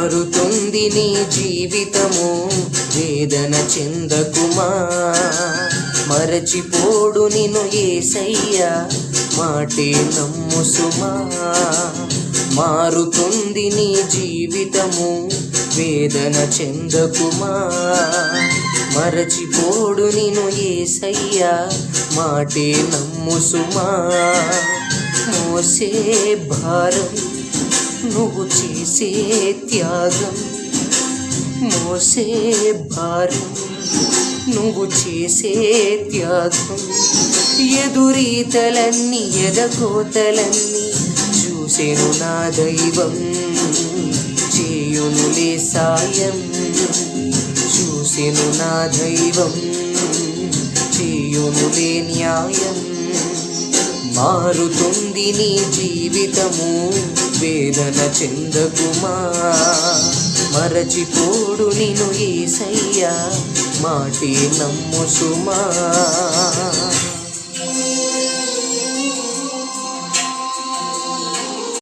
మారుతుంది నీ జీవితము, వేదన చెందకుమా. మరచిపోడు నిన్ను యేసయ్యా, మాటే నమ్ము సుమా. మారుతుంది నీ జీవితము, వేదన చెందకుమా. మరచిపోడు నిన్ను యేసయ్యా, మాటే నమ్ము సుమా. మోసే భారం నువ్వు చేసే త్యాగం, మోసే భారం నువ్వు చేసే త్యాగం. ఎదురీతలన్నీ ఎదకోతలన్నీ చూసెను నా దైవం, చేయునులే సాయం. చూసెను నా దైవం, చేయునులే న్యాయం. మారుతుంది నీ జీవితము, వేదన చెందకుమా. మరచిపోడు నిన్ను యేసయ్యా, మాటే నమ్ము సుమా.